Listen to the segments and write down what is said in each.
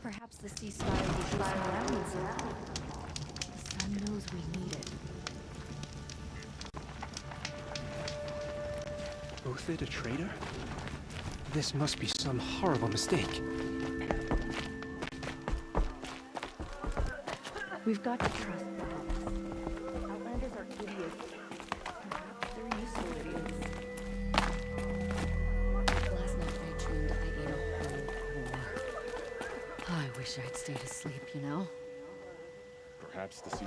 Perhaps the ceasefire will boost morale. The sun knows we need it. Othid a traitor? This must be some horrible mistake. We've got to trust the Hawks. Outlanders are idiots. Perhaps they're useful idiots. Last night I dreamed I ate a whole core. I wish I'd stayed asleep, you know? Perhaps the sea...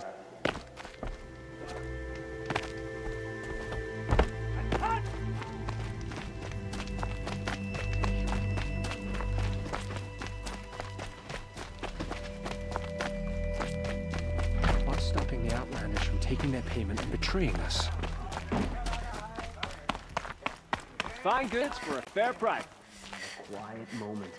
What's stopping the Outlanders from taking their payment and betraying us? Fine goods for a fair price. A quiet moment.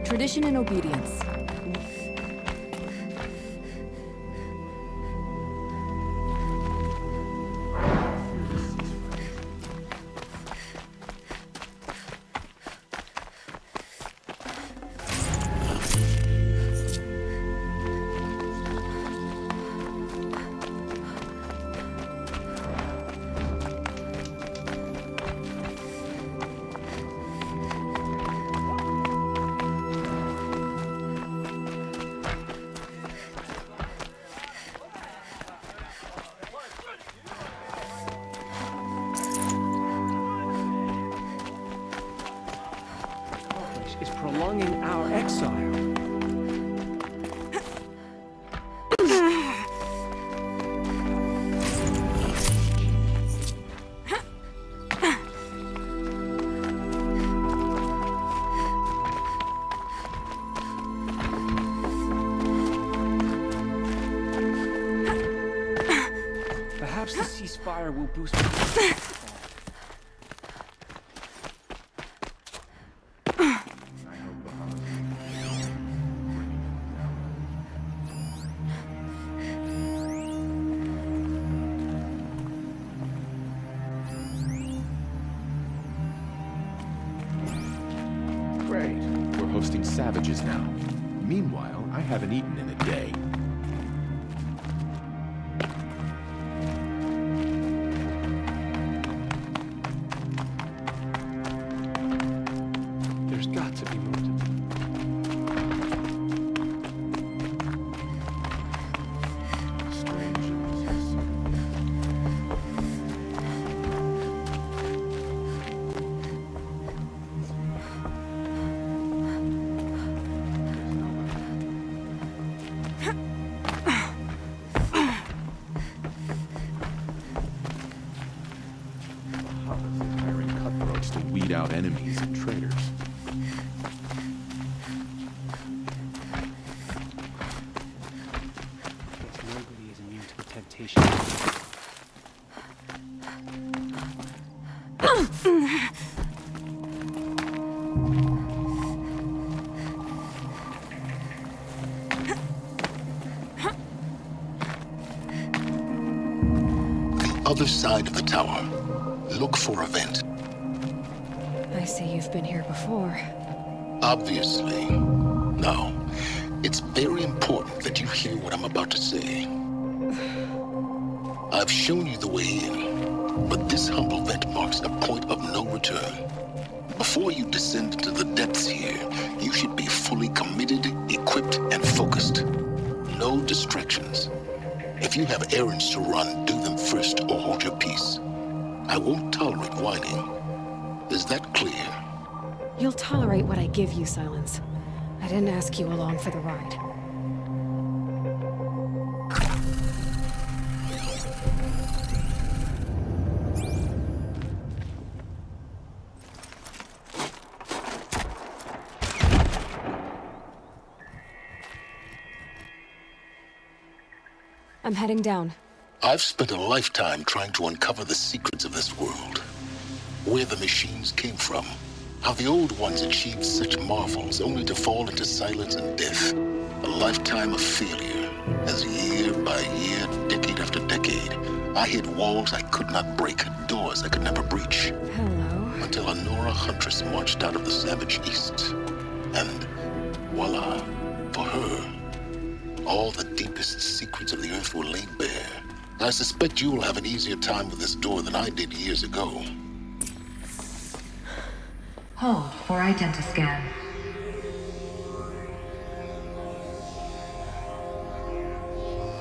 Tradition and obedience. Is prolonging our exile. Perhaps the ceasefire will boost. Great. We're hosting savages now. Meanwhile, I haven't eaten in a day. There's got to be more to it. Strange. Hiring cutthroats to weed out enemies and traitors. Guess nobody is immune to the temptation. Other side of the tower. Look for a vent. I see you've been here before. Obviously. Now, it's very important that you hear what I'm about to say. I've shown you the way in, but this humble vent marks a point of no return. Before you descend into the depths here, you should be fully committed, equipped, and focused. No distractions. If you have errands to run, do them first or hold your peace. I won't tolerate whining. Is that clear? You'll tolerate what I give you, Silence. I didn't ask you along for the ride. I'm heading down. I've spent a lifetime trying to uncover the secrets of this world. Where the machines came from, How the old ones achieved such marvels only to fall into silence and death. A lifetime of failure, as year by year, decade after decade, I hit walls I could not break, doors I could never breach. Hello. Until a Nora huntress marched out of the savage east. And voila, for her, all the deepest secrets of the earth were laid bare. I suspect you will have an easier time with this door than I did years ago. Hold for identiscan.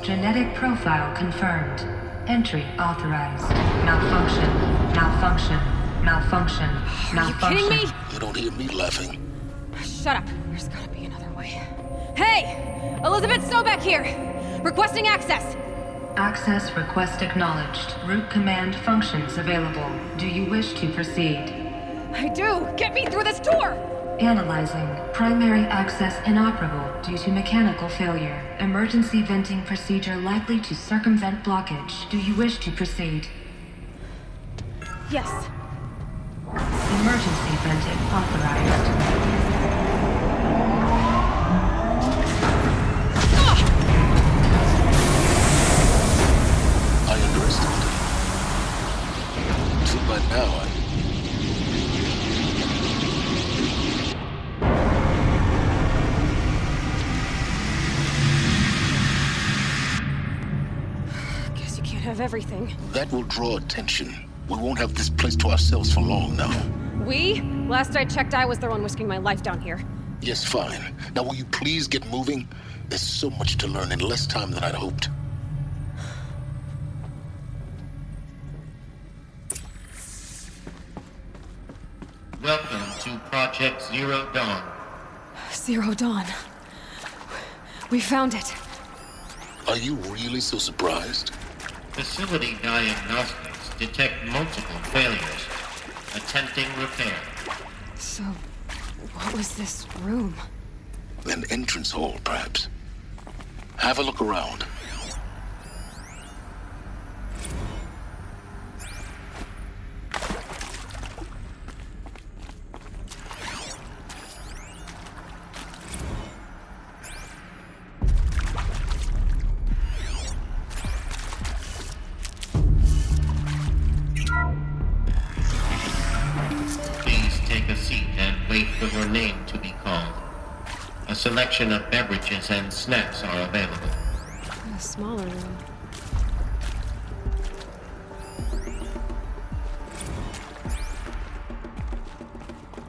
Genetic profile confirmed. Entry authorized. Malfunction. Malfunction. Malfunction. Are you kidding me? You don't hear me laughing. Shut up. There's gotta be another way. Hey! Elizabeth Sobek here! Requesting access! Access request acknowledged. Root command functions available. Do you wish to proceed? I do! Get me through this door! Analyzing. Primary access inoperable due to mechanical failure. Emergency venting procedure likely to circumvent blockage. Do you wish to proceed? Yes. Emergency venting authorized. I underestimated it. So by now, Guess you can't have everything. that will draw attention. We won't have this place to ourselves for long now. We? Last I checked, I was the one risking my life down here. Yes, fine. Now will you please get moving? There's so much to learn in less time than I'd hoped. Welcome to Project Zero Dawn. Zero Dawn. We found it. Are you really so surprised? Facility diagnostics detect multiple failures. Attempting repair. So, what was this room? An entrance hall, perhaps. Have a look around. Please take a seat and wait for your name to be called. A selection of beverages and snacks are available. A smaller room.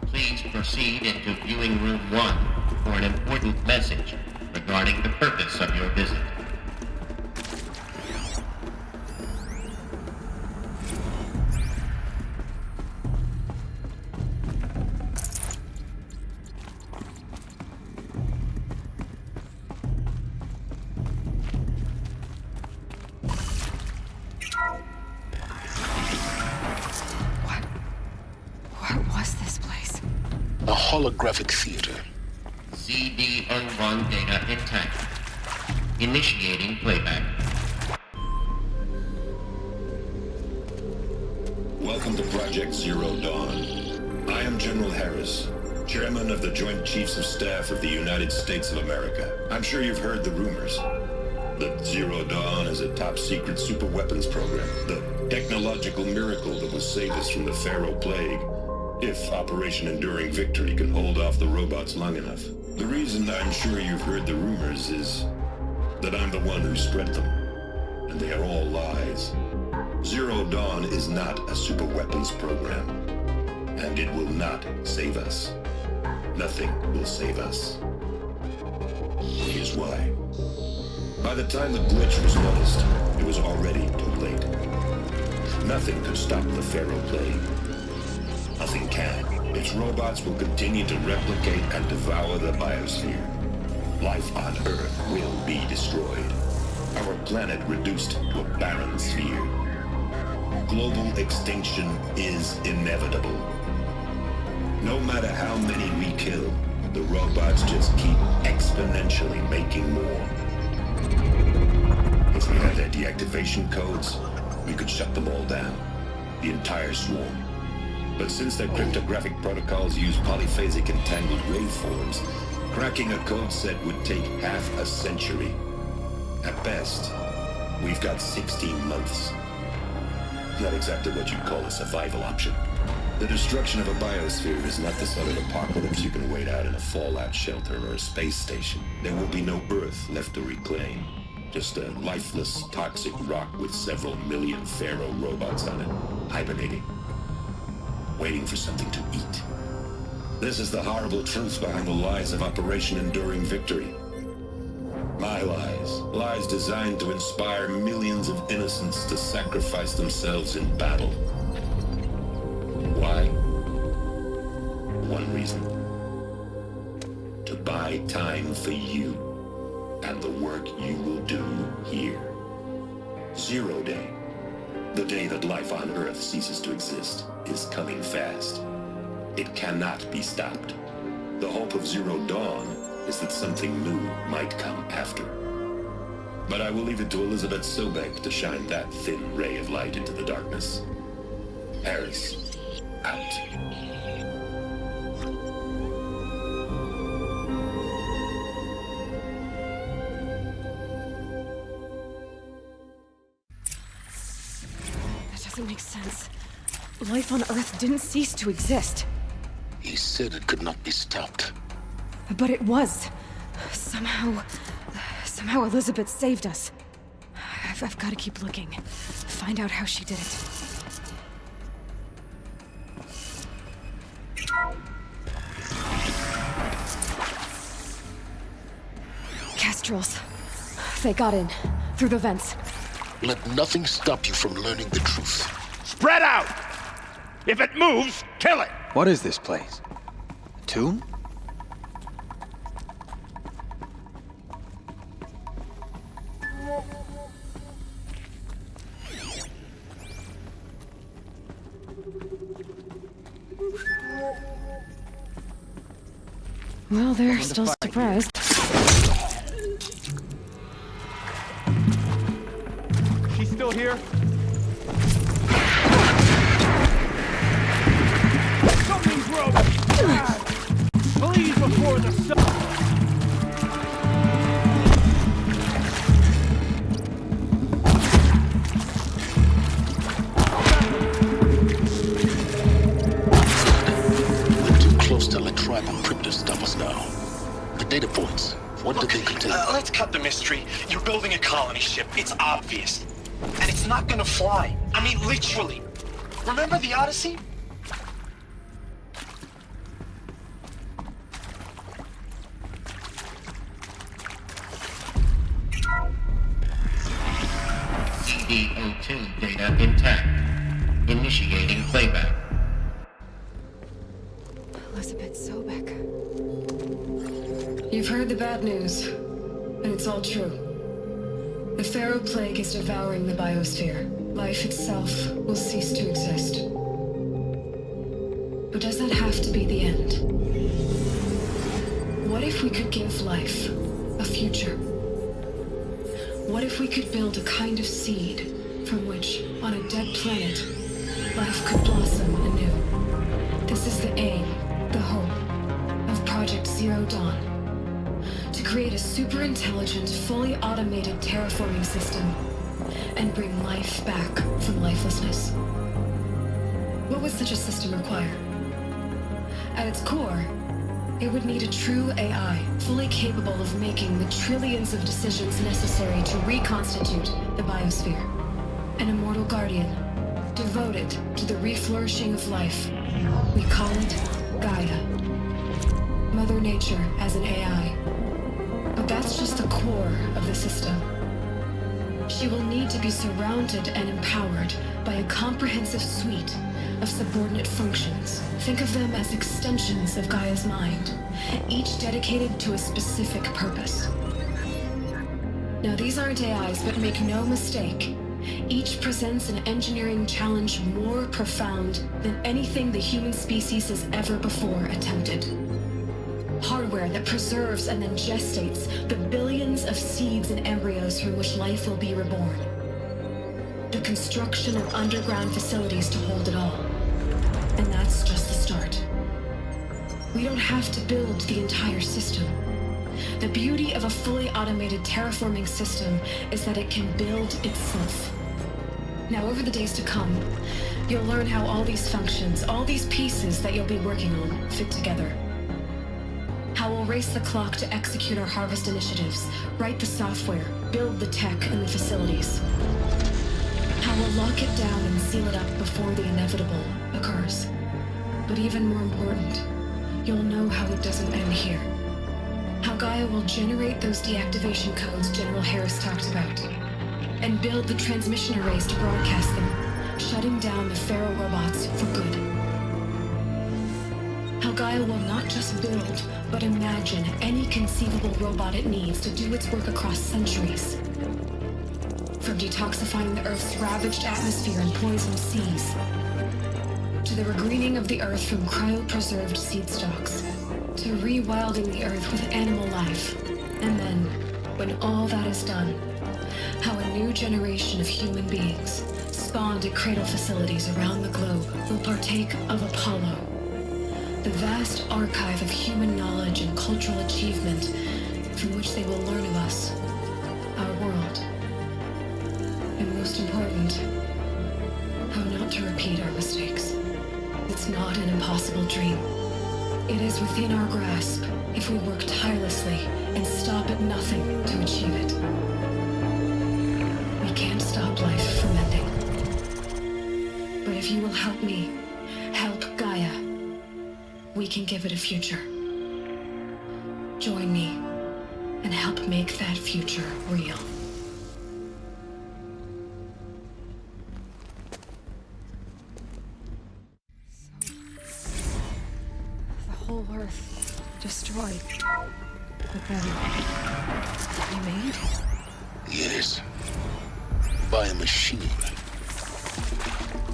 Please proceed into viewing room 1 for an important message regarding the purpose of your visit. What was this place? A holographic theater. CD01 data intact. Initiating playback. Welcome to Project Zero Dawn. I am General Harris, Chairman of the Joint Chiefs of Staff of the United States of America. I'm sure you've heard the rumors that Zero Dawn is a top-secret superweapons program, the technological miracle that will save us from the Pharaoh Plague, if Operation Enduring Victory can hold off the robots long enough. The reason I'm sure you've heard the rumors is that I'm the one who spread them, and they are all lies. Zero Dawn is not a superweapons program, and it will not save us. Nothing will save us. Here's why. By the time the glitch was noticed, it was already too late. Nothing could stop the Pharaoh Plague. Nothing can. Its robots will continue to replicate and devour the biosphere. Life on Earth will be destroyed. Our planet reduced to a barren sphere. Global extinction is inevitable. No matter how many we kill, the robots just keep exponentially making more. If we had their deactivation codes, we could shut them all down. The entire swarm. But since their cryptographic protocols use polyphasic entangled waveforms, cracking a code set would take half a century. At best, we've got 16 months. Not exactly what you'd call a survival option. The destruction of a biosphere is not the sort of apocalypse you can wait out in a fallout shelter or a space station. There will be no Earth left to reclaim. Just a lifeless, toxic rock with several million Pharaoh robots on it, hibernating, waiting for something to eat. This is the horrible truth behind the lies of Operation Enduring Victory. My lies. Lies designed to inspire millions of innocents to sacrifice themselves in battle. Why? One reason. To buy time for you and the work you will do here. Zero Day, the day that life on Earth ceases to exist, is coming fast. It cannot be stopped. The hope of Zero Dawn is that something new might come after. But I will leave it to Elizabeth Sobek to shine that thin ray of light into the darkness. Harris, out. That doesn't make sense. Life on Earth didn't cease to exist. He said it could not be stopped. But it was. Somehow Elizabeth saved us. I've got to keep looking. Find out how she did it. Kestrels. They got in. Through the vents. Let nothing stop you from learning the truth. Spread out! If it moves, kill it! What is this place? A tomb? Well, they're still surprised. She's still here? Something's broken! Please, before the sun! We're too close to let tribal crypto stop us now. The data points, what do they contain? Let's cut the mystery. You're building a colony ship. It's obvious. And it's not gonna fly. I mean, literally. Remember the Odyssey? CD02 data intact. Initiating playback. Elizabeth Sobek. You've heard the bad news, and it's all true. The Pharaoh Plague is devouring the biosphere. Life itself will cease to exist. But does that have to be the end? What if we could give life a future? What if we could build a kind of seed from which, on a dead planet, life could blossom anew? This is the aim, the hope, of Project Zero Dawn. To create a super-intelligent, fully automated terraforming system and bring life back from lifelessness. What would such a system require? At its core, it would need a true AI, fully capable of making the trillions of decisions necessary to reconstitute the biosphere. An immortal guardian, devoted to the reflourishing of life. We call it Gaia. Mother Nature as an AI. But that's just the core of the system. She will need to be surrounded and empowered by a comprehensive suite of subordinate functions. Think of them as extensions of Gaia's mind, each dedicated to a specific purpose. Now, these aren't AIs, but make no mistake, each presents an engineering challenge more profound than anything the human species has ever before attempted. Hardware that preserves and then gestates the billions of seeds and embryos from which life will be reborn. The construction of underground facilities to hold it all. And that's just the start. We don't have to build the entire system. The beauty of a fully automated terraforming system is that it can build itself. Now, over the days to come, you'll learn how all these functions, all these pieces that you'll be working on, fit together. How we'll race the clock to execute our harvest initiatives, write the software, build the tech and the facilities. How we'll lock it down and seal it up before the inevitable occurs. But even more important, you'll know how it doesn't end here. How Gaia will generate those deactivation codes General Harris talked about, and build the transmission arrays to broadcast them, shutting down the Pharaoh robots for good. How Gaia will not just build, but imagine any conceivable robot it needs to do its work across centuries. From detoxifying the Earth's ravaged atmosphere and poisoned seas, to the regreening of the Earth from cryopreserved seed stalks, to rewilding the Earth with animal life. And then, when all that is done, how a new generation of human beings, spawned at cradle facilities around the globe, will partake of Apollo, the vast archive of human knowledge and cultural achievement from which they will learn of us, our world. And most important, how not to repeat our mistakes. It's not an impossible dream. It is within our grasp if we work tirelessly and stop at nothing to achieve it. We can't stop life from ending. But if you will help me, help Gaia, we can give it a future. Join me and help make that future real. Whole Earth destroyed. But then remade? Yes. By a machine.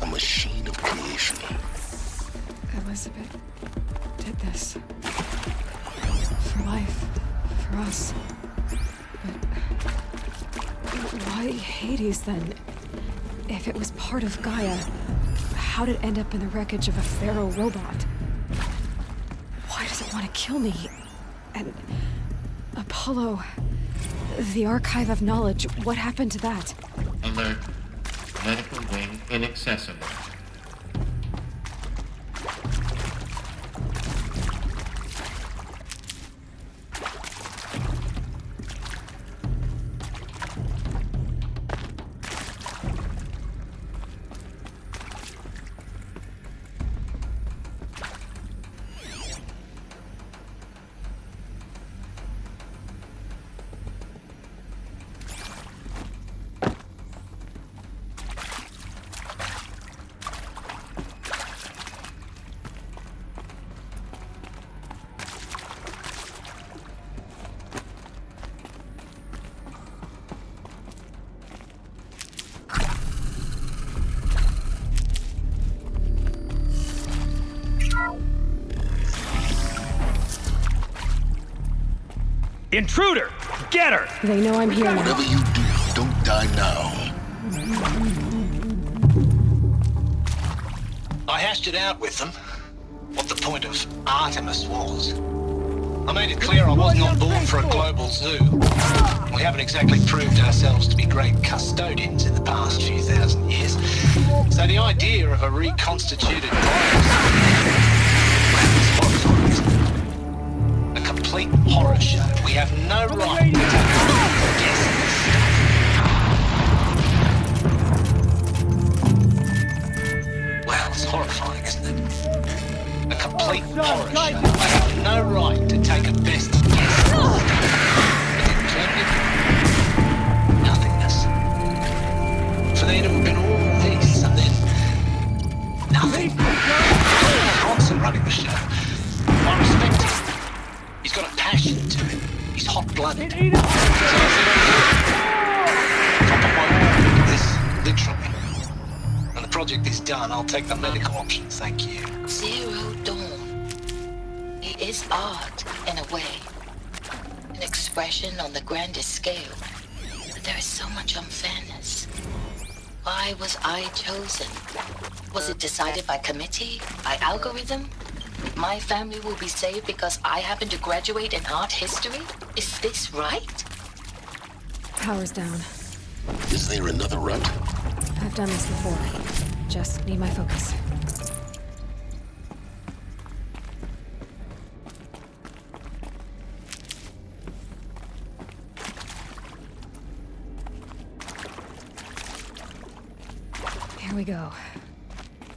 A machine of creation. Elizabeth did this. For life. For us. But why Hades then? If it was part of Gaia, how did it end up in the wreckage of a Pharaoh robot? Why does it want to kill me? And Apollo, the Archive of Knowledge, what happened to that? Alert. Medical wing inaccessible. Intruder! Get her! They know I'm here now. Whatever you do, don't die now. I hashed it out with them, what the point of Artemis was. I made it clear I wasn't on board for a global zoo. We haven't exactly proved ourselves to be great custodians in the past few thousand years. So the idea of a reconstituted virus is horrifying, isn't it? A complete horror show. We have no right to guess this. Well, it's horrifying, isn't it? A complete horror show. I have no right to take a best guess. Nothingness. For there to have been all this and then nothing. Bronson running the show. I respect him. He's got a passion to him. He's hot-blooded. So I said, top of my work, this literally. When the project is done, I'll take the medical option, thank you. Zero Dawn. It is art, in a way. An expression on the grandest scale. But there is so much unfairness. Why was I chosen? Was it decided by committee? By algorithm? My family will be saved because I happen to graduate in art history? Is this right? Power's down. Is there another route? I've done this before. Just need my focus. Here we go.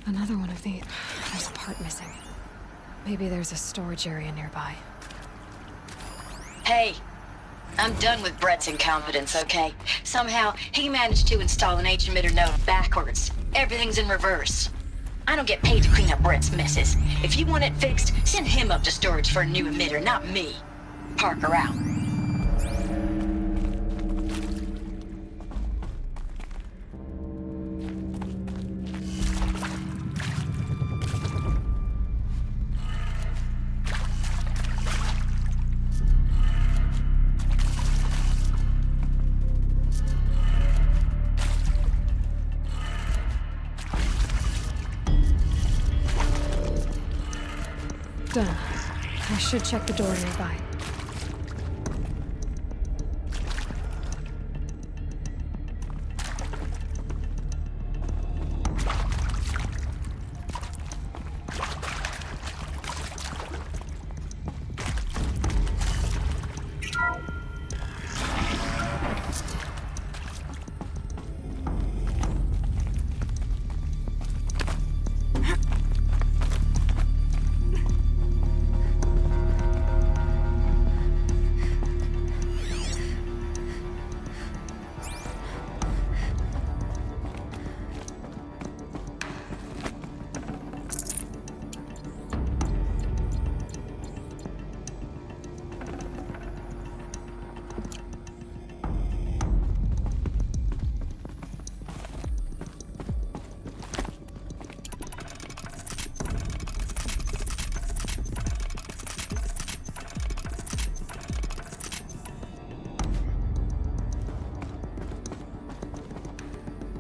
Another one of these. There's a part missing. Maybe there's a storage area nearby. Hey, I'm done with Brett's incompetence, okay? Somehow, he managed to install an H-emitter node backwards. Everything's in reverse. I don't get paid to clean up Brett's messes. If you want it fixed, send him up to storage for a new emitter, not me. Parker out. Done. I should check the door nearby.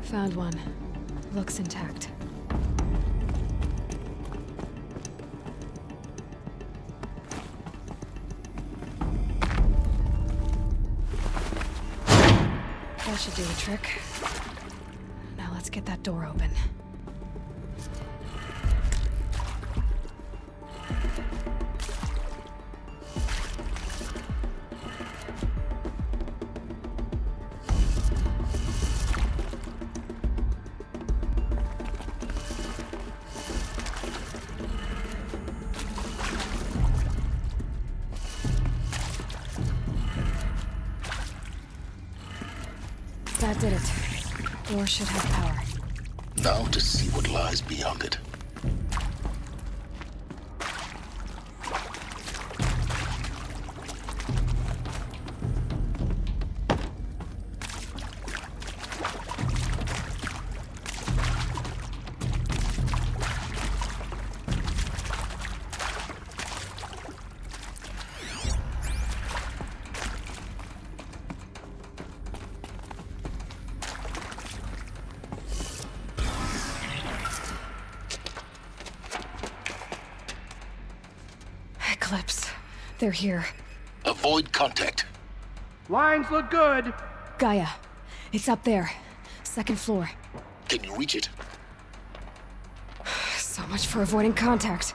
Found one. Looks intact. That should do the trick. Now let's get that door open. That did it. Door should have power. Now to see what lies beyond it. Eclipse. They're here. Avoid contact. Lines look good. Gaia. It's up there. Second floor. Can you reach it? So much for avoiding contact.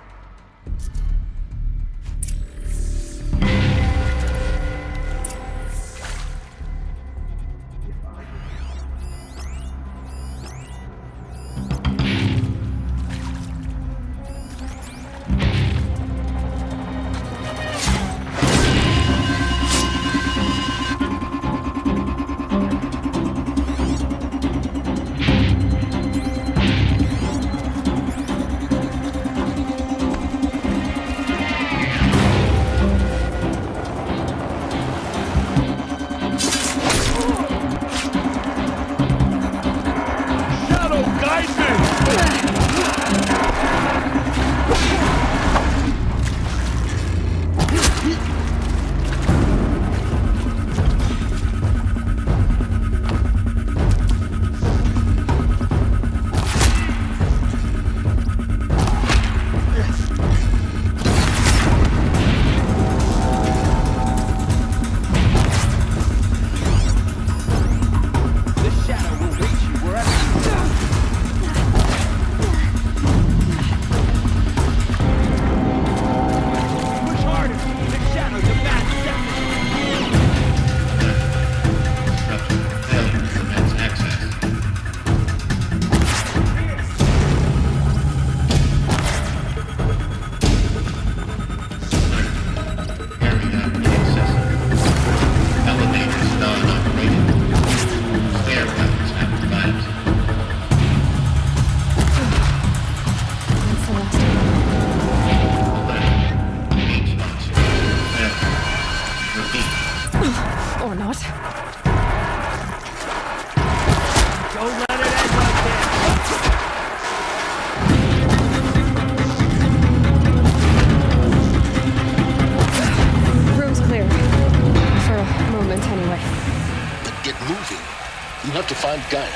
find Gaia.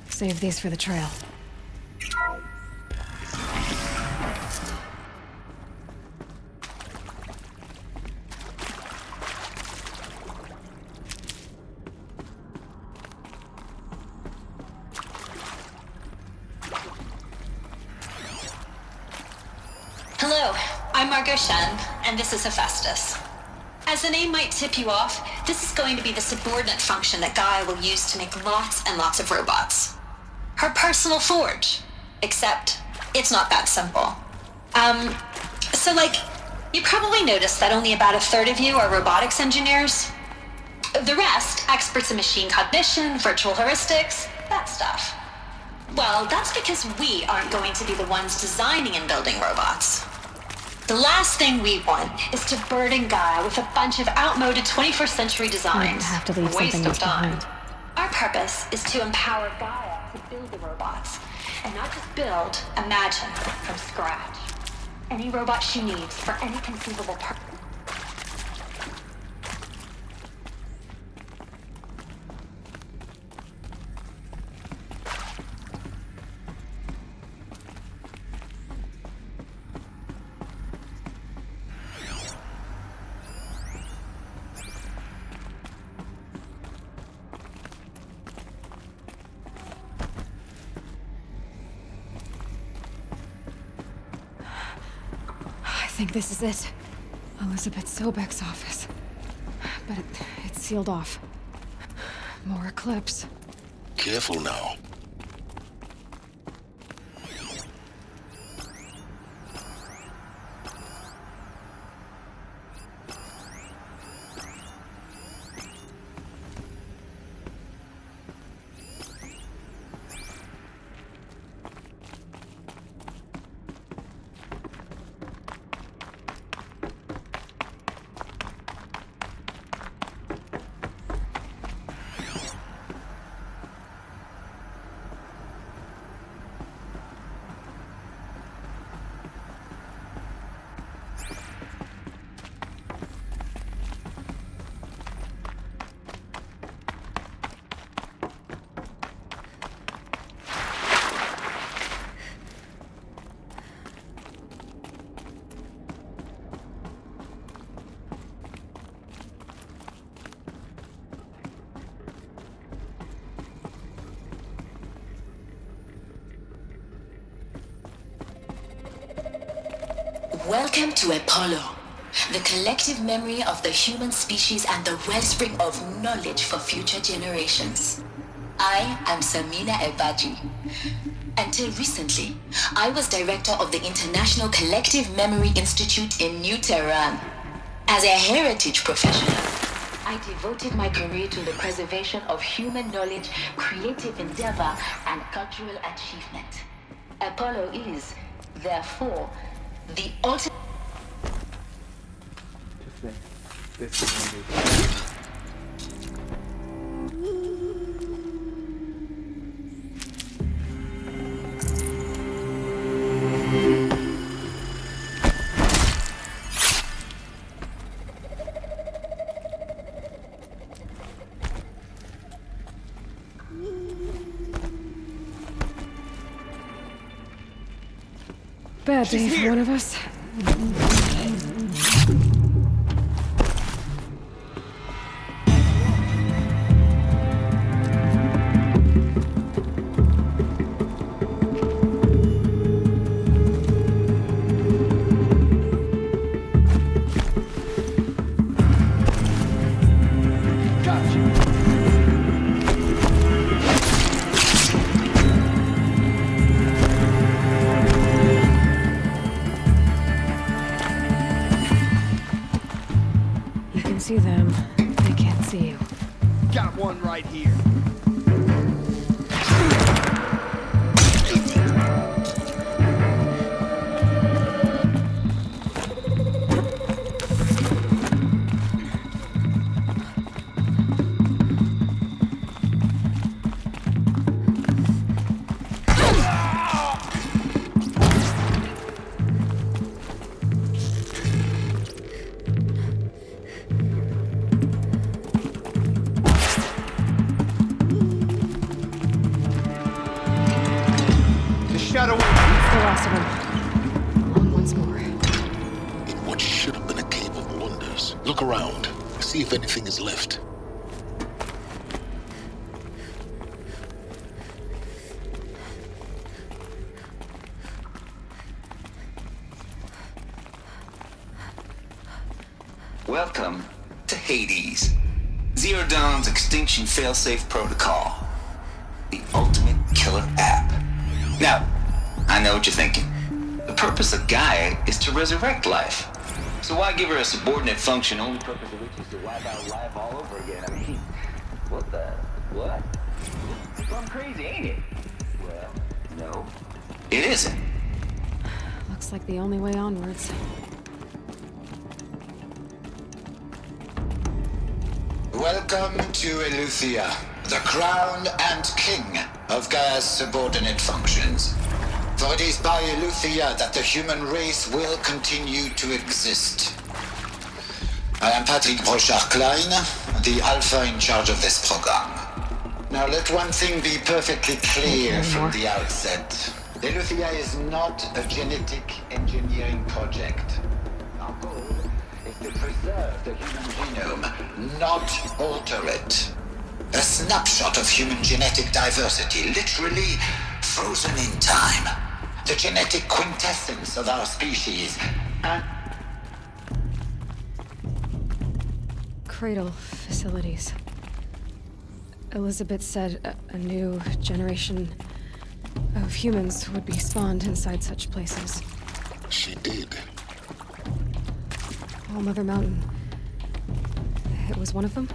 Save these for the trail. Hello, I'm Margot Shen, and this is Hephaestus. As the name might tip you off, this is going to be the subordinate function that Gaia will use to make lots and lots of robots. Her personal forge. Except, it's not that simple. You probably noticed that only about a third of you are robotics engineers. The rest, experts in machine cognition, virtual heuristics, that stuff. Well, that's because we aren't going to be the ones designing and building robots. The last thing we want is to burden Gaia with a bunch of outmoded 21st century designs. Have to leave Waste something of time. behind. Our purpose is to empower Gaia to build the robots. And not just build, imagine from scratch. Any robot she needs for any conceivable purpose. I think this is it. Elizabeth Sobek's office. But it's sealed off. More Eclipse. Careful now. Welcome to Apollo, the collective memory of the human species and the wellspring of knowledge for future generations. I am Samina Ebaji. Until recently, I was director of the International Collective Memory Institute in New Tehran. As a heritage professional, I devoted my career to the preservation of human knowledge, creative endeavor, and cultural achievement. Apollo is, therefore, the ultimate. This is gonna Bad day for one of us. See them, they can't see you. Got one right here. got away. That's the last of them. On once more. In what should have been a cave of wonders. Look around. See if anything is left. Welcome to Hades. Zero Dawn's extinction failsafe protocol. The ultimate killer app. Now, I know what you're thinking. The purpose of Gaia is to resurrect life. So why give her a subordinate function, only purpose of which is to wipe out life all over again? I mean, what? It's gone crazy, ain't it? Well, no. It isn't. Looks like the only way onwards. Welcome to Eleuthia, the crown and king of Gaia's subordinate functions. For it is by Eleuthia that the human race will continue to exist. I am Patrick Brochard-Klein, the alpha in charge of this program. Now let one thing be perfectly clear from the outset. Eleuthia is not a genetic engineering project. Our goal is to preserve the human genome, not alter it. A snapshot of human genetic diversity, literally frozen in time. The genetic quintessence of our species. And Cradle facilities. Elizabeth said a new generation of humans would be spawned inside such places. She did. All Mother Mountain. It was one of them?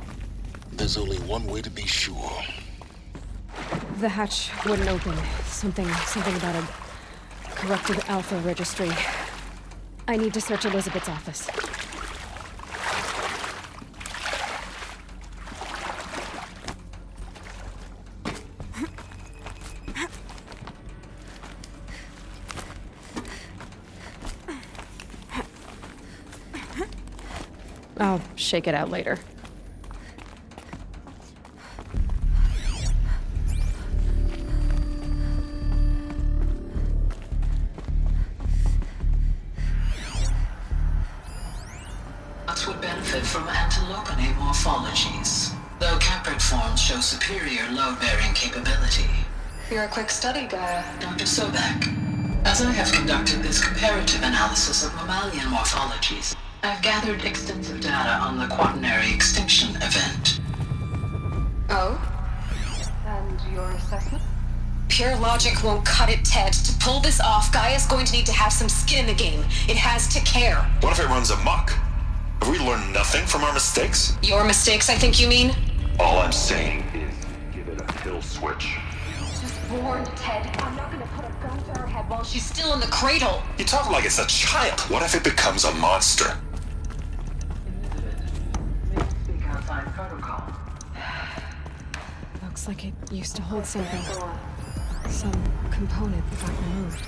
There's only one way to be sure. The hatch wouldn't open. Something about a corrupted Alpha registry. I need to search Elizabeth's office. I'll shake it out later. Would benefit from antilopinae morphologies, though caprid forms show superior load-bearing capability. You're a quick study, Gaia. Dr. Sobek. As I have conducted this comparative analysis of mammalian morphologies, I've gathered extensive data on the quaternary extinction event. Oh? And your assessment? Pure logic won't cut it, Ted. To pull this off, Gaia's going to need to have some skin in the game. It has to care. What if it runs amok? Have we learned nothing from our mistakes? Your mistakes, I think you mean? All I'm saying is give it a kill switch. Just warned, Ted. I'm not gonna put a gun to her head while she's still in the cradle. You talk like it's a child. What if it becomes a monster? Speak outside protocol. Looks like it used to hold something. Some component that got removed.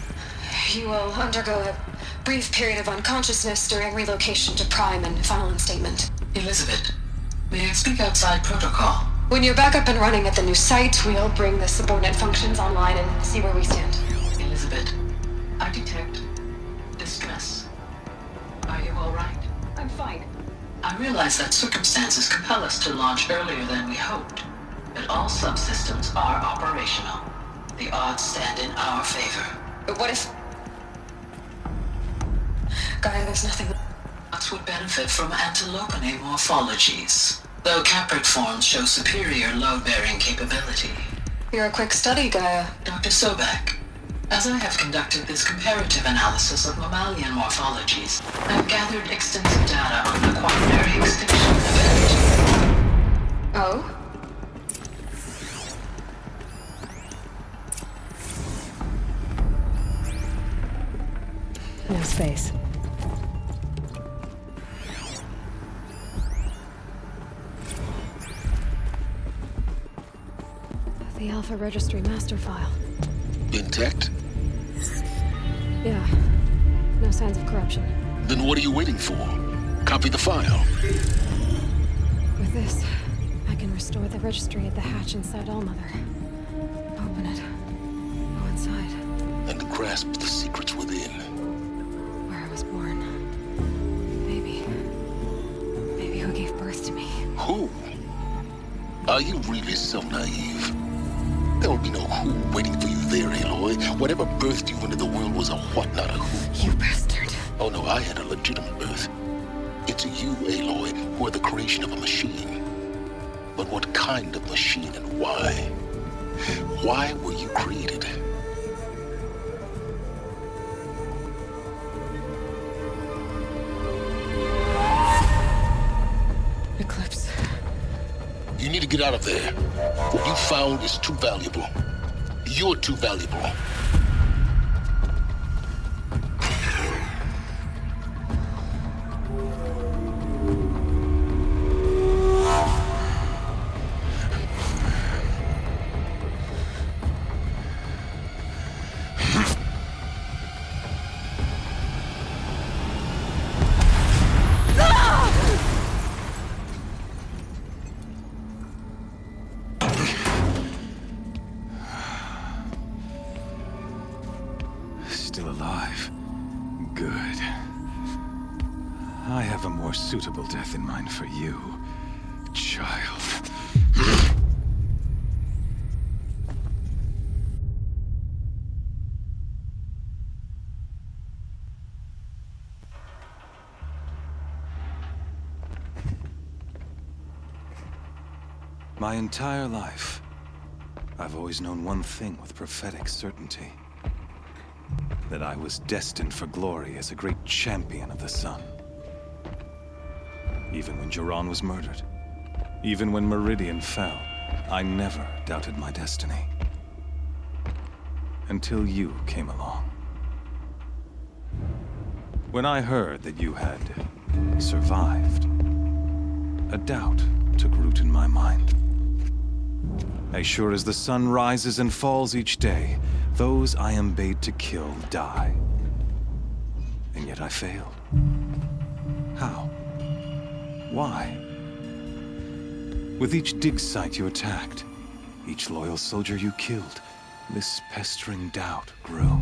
You will undergo a brief period of unconsciousness during relocation to Prime and final instatement. Elizabeth, may I speak outside protocol? When you're back up and running at the new site, we'll bring the subordinate functions online and see where we stand. Elizabeth, I detect distress. Are you all right? I'm fine. I realize that circumstances compel us to launch earlier than we hoped, but all subsystems are operational. The odds stand in our favor. But what if... Gaia, there's nothing... Bots would benefit from antilopinae morphologies, though caprid forms show superior load-bearing capability. You're a quick study, Gaia. Dr. Sobek, as I have conducted this comparative analysis of mammalian morphologies, I've gathered extensive data on the quaternary extinction event. Oh? No space. The Alpha Registry master file. Intact? Yeah. No signs of corruption. Then what are you waiting for? Copy the file. With this, I can restore the registry at the hatch inside Allmother. Open it. Go inside. And grasp the secrets within. Where I was born. Maybe who gave birth to me. Who? Are you really so naive? There will be no who waiting for you there, Aloy. Whatever birthed you into the world was a what, not a who. You bastard. Oh no, I had a legitimate birth. It's you, Aloy, who are the creation of a machine. But what kind of machine and why? Why were you created? Eclipse. You need to get out of there. What you found is too valuable. You're too valuable. Still alive. Good. I have a more suitable death in mind for you, child. My entire life, I've always known one thing with prophetic certainty. That I was destined for glory as a great champion of the sun. Even when Jiran was murdered, even when Meridian fell, I never doubted my destiny. Until you came along. When I heard that you had survived, a doubt took root in my mind. As sure as the sun rises and falls each day, those I am bade to kill die. And yet I failed. How? Why? With each dig site you attacked, each loyal soldier you killed, this pestering doubt grew.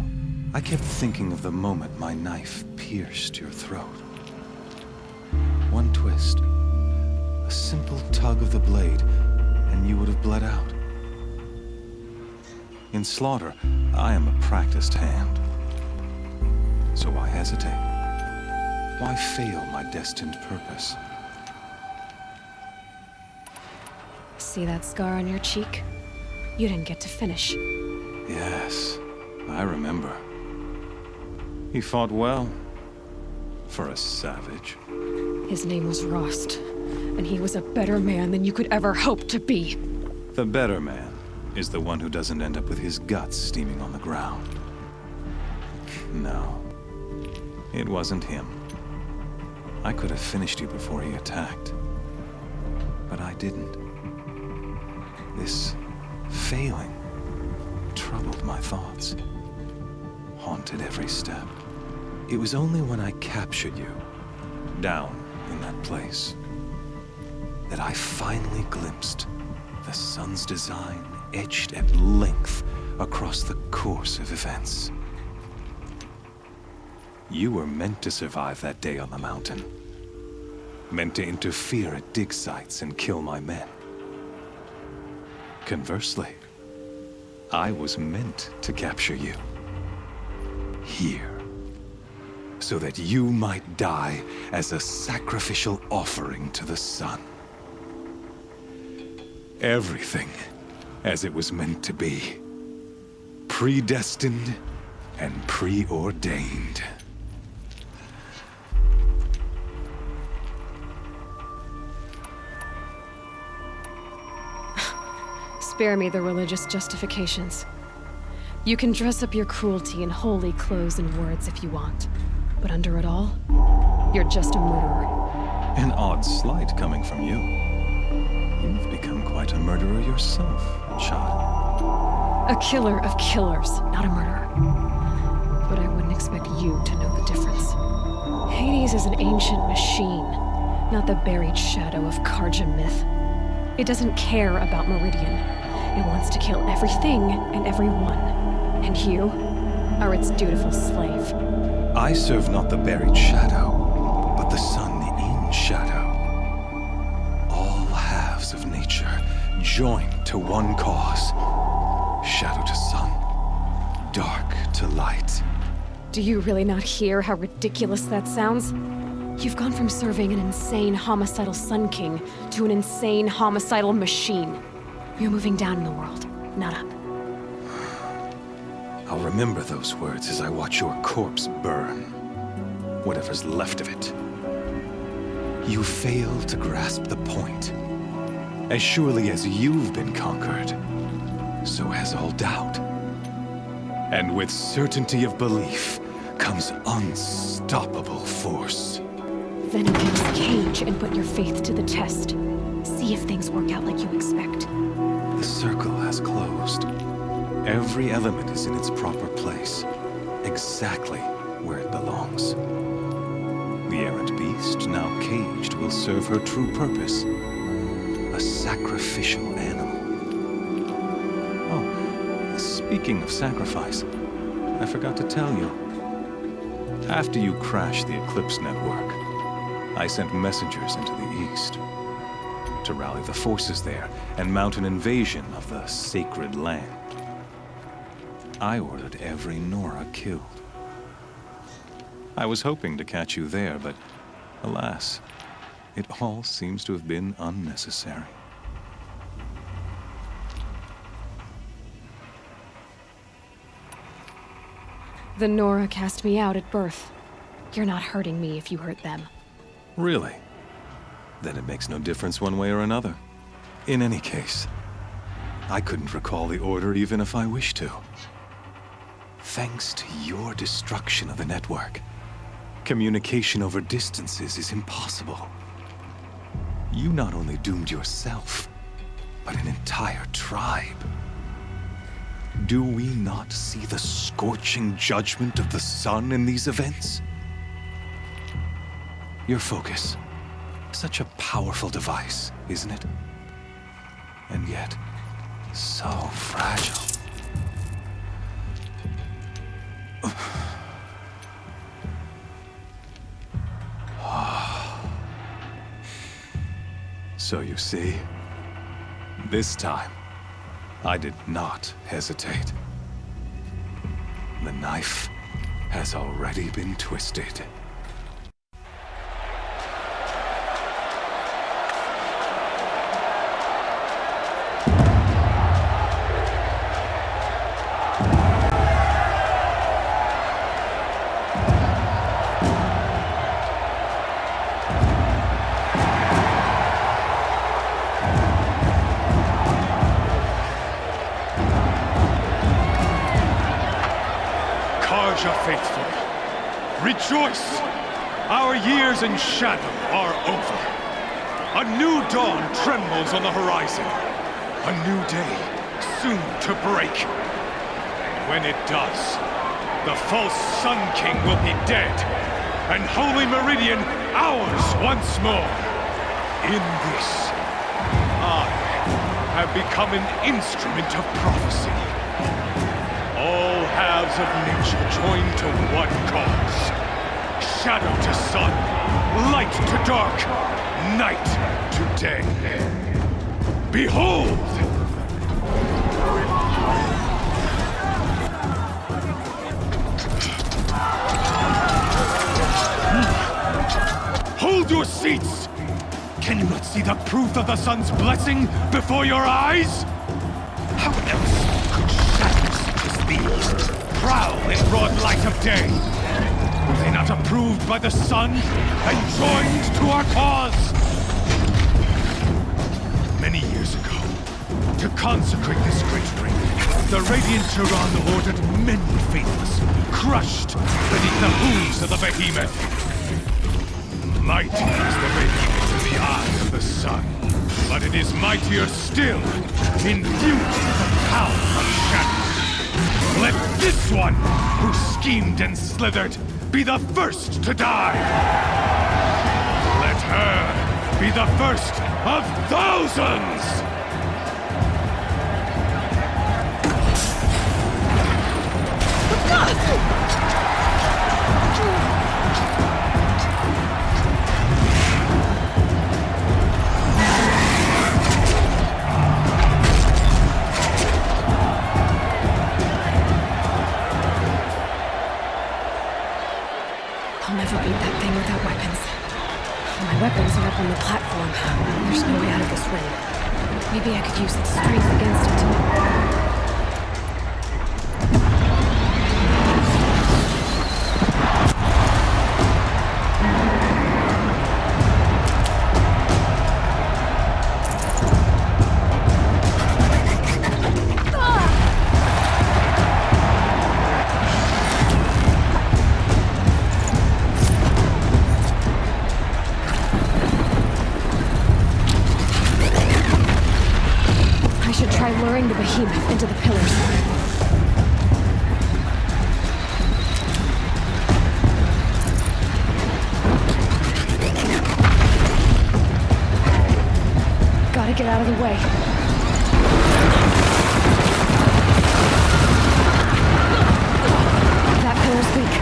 I kept thinking of the moment my knife pierced your throat. One twist, a simple tug of the blade, and you would have bled out. In slaughter, I am a practiced hand. So why hesitate? Why fail my destined purpose? See that scar on your cheek? You didn't get to finish. Yes, I remember. He fought well. For a savage. His name was Rost, and he was a better man than you could ever hope to be. The better man is the one who doesn't end up with his guts steaming on the ground. No, it wasn't him. I could have finished you before he attacked. But I didn't. This failing troubled my thoughts, haunted every step. It was only when I captured you, down in that place, that I finally glimpsed the sun's design etched at length across the course of events. You were meant to survive that day on the mountain. Meant to interfere at dig sites and kill my men. Conversely, I was meant to capture you. Here. So that you might die as a sacrificial offering to the sun. Everything as it was meant to be. Predestined and preordained. Spare me the religious justifications. You can dress up your cruelty in holy clothes and words if you want. But under it all, you're just a murderer. An odd slight coming from you. You've become quite a murderer yourself, child. A killer of killers, not a murderer. But I wouldn't expect you to know the difference. Hades is an ancient machine, not the buried shadow of Karja myth. It doesn't care about Meridian. It wants to kill everything and everyone. And you? are its dutiful slave. I serve not the buried shadow, but the sun in shadow. All halves of nature joined to one cause. Shadow to sun, dark to light. Do you really not hear how ridiculous that sounds? You've gone from serving an insane homicidal Sun King to an insane homicidal machine. You're moving down in the world, not up. I'll remember those words as I watch your corpse burn. Whatever's left of it. You fail to grasp the point. As surely as you've been conquered, so has all doubt. And with certainty of belief comes unstoppable force. Then use Cage and put your faith to the test. See if things work out like you expect. The circle has closed. Every element is in its proper place, exactly where it belongs. The errant beast, now caged, will serve her true purpose. A sacrificial animal. Oh, speaking of sacrifice, I forgot to tell you. After you crashed the Eclipse network, I sent messengers into the east to rally the forces there and mount an invasion of the sacred land. I ordered every Nora killed. I was hoping to catch you there, but alas, it all seems to have been unnecessary. The Nora cast me out at birth. You're not hurting me if you hurt them. Really? Then it makes no difference one way or another. In any case, I couldn't recall the order even if I wished to. Thanks to your destruction of the network, communication over distances is impossible. You not only doomed yourself, but an entire tribe. Do we not see the scorching judgment of the sun in these events? Your focus, such a powerful device, isn't it? And yet, so fragile. So you see, this time, I did not hesitate. The knife has already been twisted. Faithful, rejoice! Our years in shadow are over. A new dawn trembles on the horizon. A new day soon to break. When it does, the false Sun King will be dead, and Holy Meridian ours once more. In this, I have become an instrument of prophecy. All halves of nature joined to one cause. Shadow to sun, light to dark, night to day. Behold! Hold your seats! Can you not see the proof of the sun's blessing before your eyes? How else could shadows these prowl in broad light of day? Were they not approved by the sun and joined to our cause? Many years ago, to consecrate this great ring, the Radiant Tyrann ordered many faithless, crushed beneath the hooves of the behemoth. Mighty is the behemoth in the eye of the sun, but it is mightier still, imbued with the power of shadow. Let this one, who schemed and slithered, be the first to die! Let her be the first of thousands! I'll never beat that thing without weapons. My weapons are up on the platform. There's no way out of this ring. Maybe I could use its strength against it. Luring the behemoth into the pillars. Gotta get out of the way. That pillar's weak.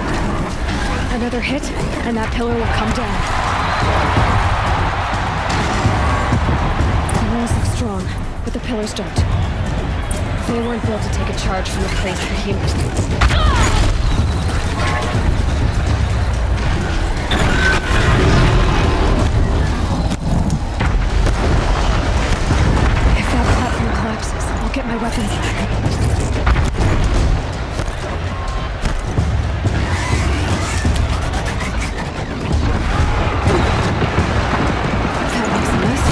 Another hit, and that pillar will come down. The walls look strong, but the pillars don't. They weren't built to take a charge from the place behemoth. If that platform collapses, I'll get my weapons back. That makes a mess.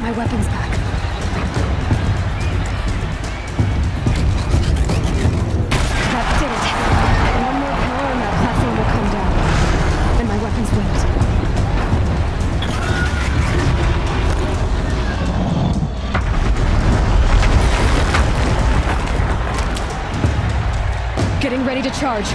My weapons back. That did it. One more pillar and that platform will come down. And my weapons won't. Getting ready to charge.